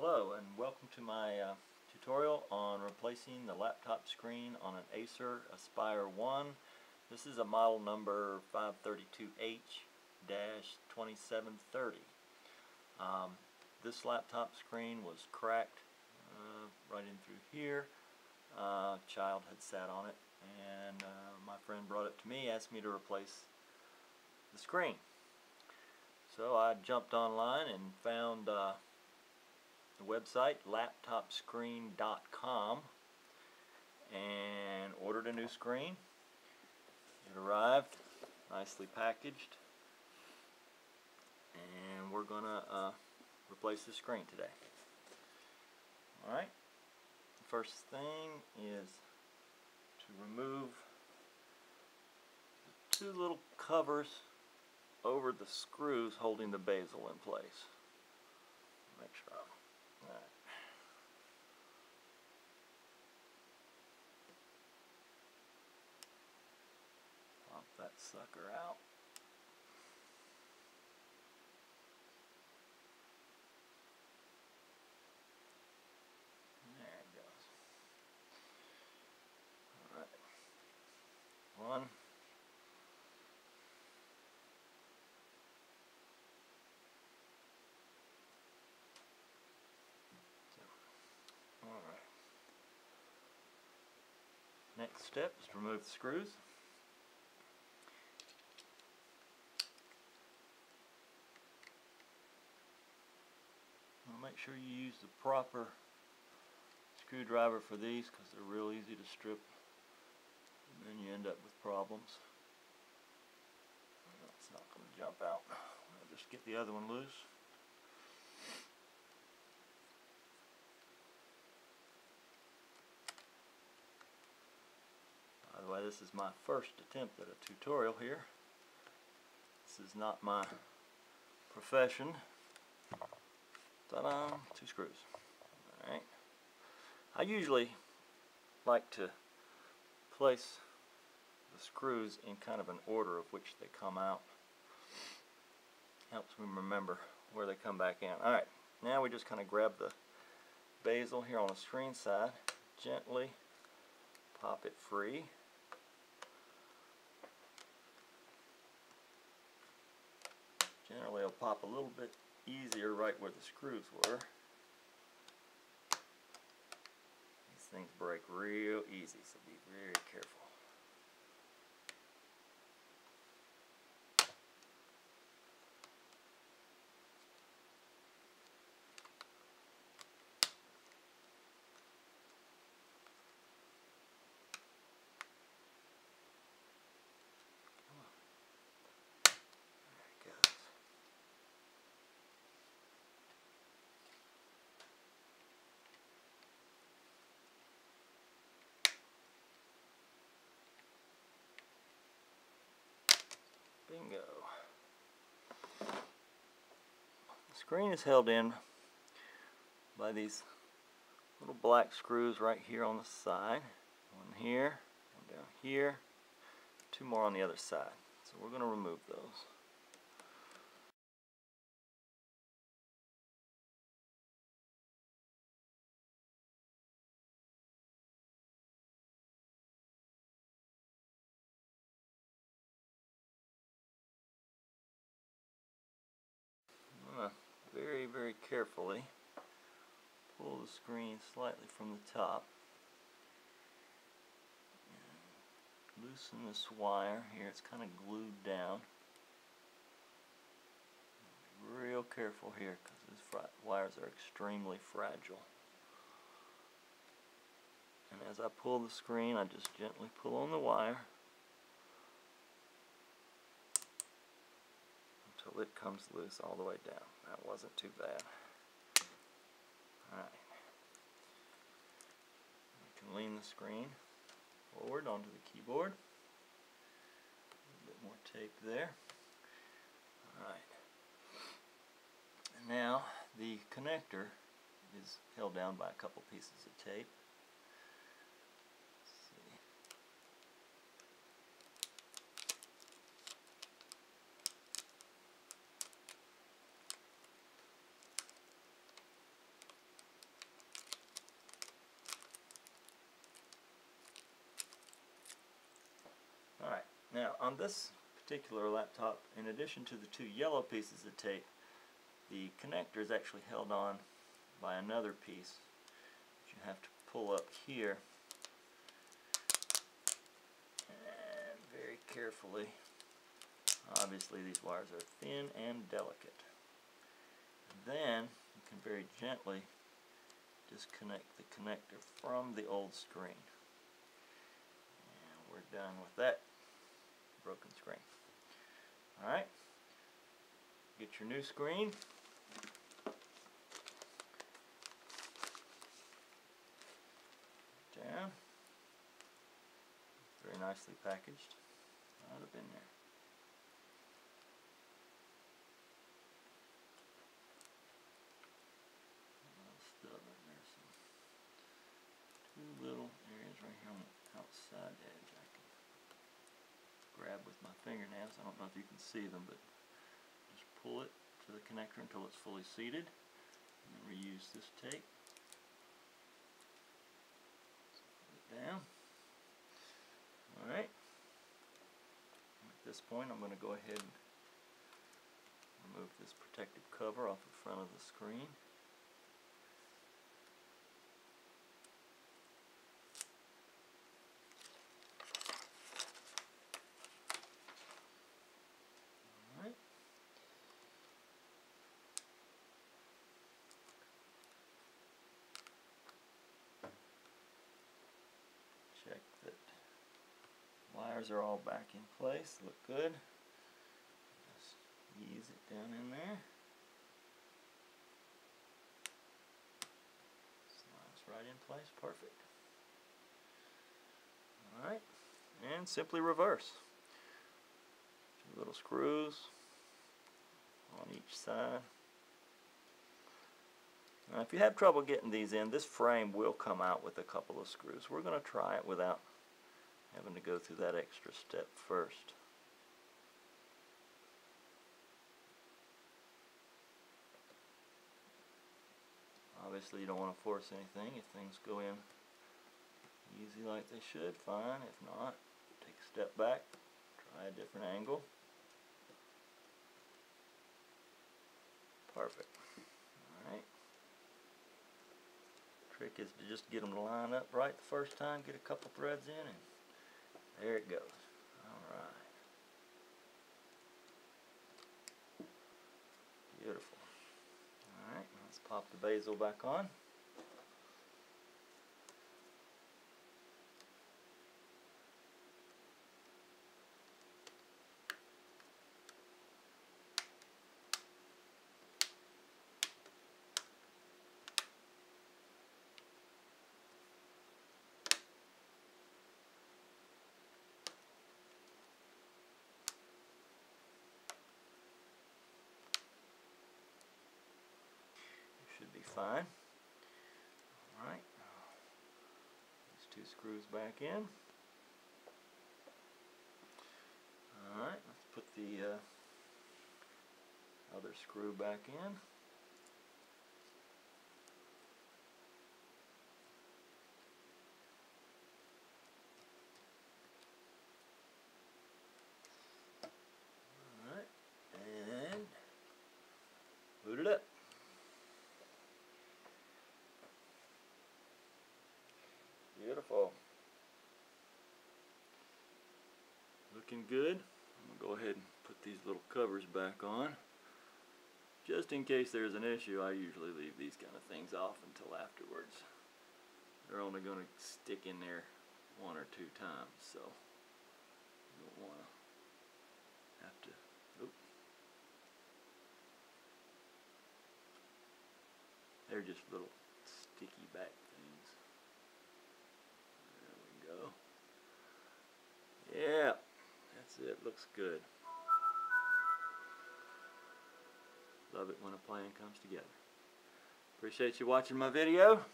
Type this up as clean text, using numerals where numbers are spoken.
Hello and welcome to my tutorial on replacing the laptop screen on an Acer Aspire One. This is a model number 532h-2730. This laptop screen was cracked right in through here. A child had sat on it and my friend brought it to me, asked me to replace the screen. So I jumped online and found the website laptopscreen.com and ordered a new screen. It arrived nicely packaged and we're gonna replace the screen today. Alright, the first thing is to remove the two little covers over the screws holding the bezel in place. Make sure Alright. Pop that sucker out. There it goes. Alright. One. Alright. Next step is to remove the screws. Make sure you use the proper screwdriver for these because they're real easy to strip and then you end up with problems. It's not going to jump out. I'll just get the other one loose. By the way, this is my first attempt at a tutorial here. This is not my profession. Ta-da! Two screws. Alright. I usually like to place the screws in kind of an order of which they come out. Helps me remember where they come back in. Alright, now we just kind of grab the bezel here on the screen side, gently pop it free. Generally it'll pop a little bit easier right where the screws were. These things break real easy, so be very careful. Bingo. The screen is held in by these little black screws right here on the side. One here, one down here, two more on the other side. So we're going to remove those. Very carefully pull the screen slightly from the top and loosen this wire here. It's kind of glued down. Be real careful here because these wires are extremely fragile. And as I pull the screen, I just gently pull on the wire until it comes loose all the way down. That wasn't too bad. Alright. You can lean the screen forward onto the keyboard. A little bit more tape there. Alright. And now the connector is held down by a couple pieces of tape. on this particular laptop, in addition to the two yellow pieces of tape, the connector is actually held on by another piece that you have to pull up here and very carefully. Obviously these wires are thin and delicate. And then you can very gently disconnect the connector from the old screen. And we're done with that broken screen. Alright, get your new screen. Down. Very nicely packaged. Out up in there. Two little areas right here on the outside edge I can grab with my fingernails. I don't know if you can see them, but just pull it to the connector until it's fully seated, and then reuse this tape. Put it down. Alright. At this point I'm going to go ahead and remove this protective cover off the front of the screen. Check that wires are all back in place, look good. Just ease it down in there. Slides right in place, perfect. Alright, and simply reverse. Two little screws on each side. Now if you have trouble getting these in, this frame will come out with a couple of screws. We're going to try it without having to go through that extra step first. Obviously you don't want to force anything. If things go in easy like they should, fine. If not, take a step back, try a different angle. Perfect. Alright. Trick is to just get them to line up right the first time, get a couple threads in, and there it goes. Alright. Beautiful. Alright, let's pop the bezel back on. Should be fine. Alright, these two screws back in. Alright, let's put the other screw back in. Alright, and boot it up. Beautiful. Looking good. I'm going to go ahead and put these little covers back on. Just in case there's an issue, I usually leave these kind of things off until afterwards. They're only going to stick in there one or two times, so you don't want to have to. Oop. They're just little sticky back things. There we go. Yeah, that's it. Looks good. Love it when a plan comes together. Appreciate you watching my video.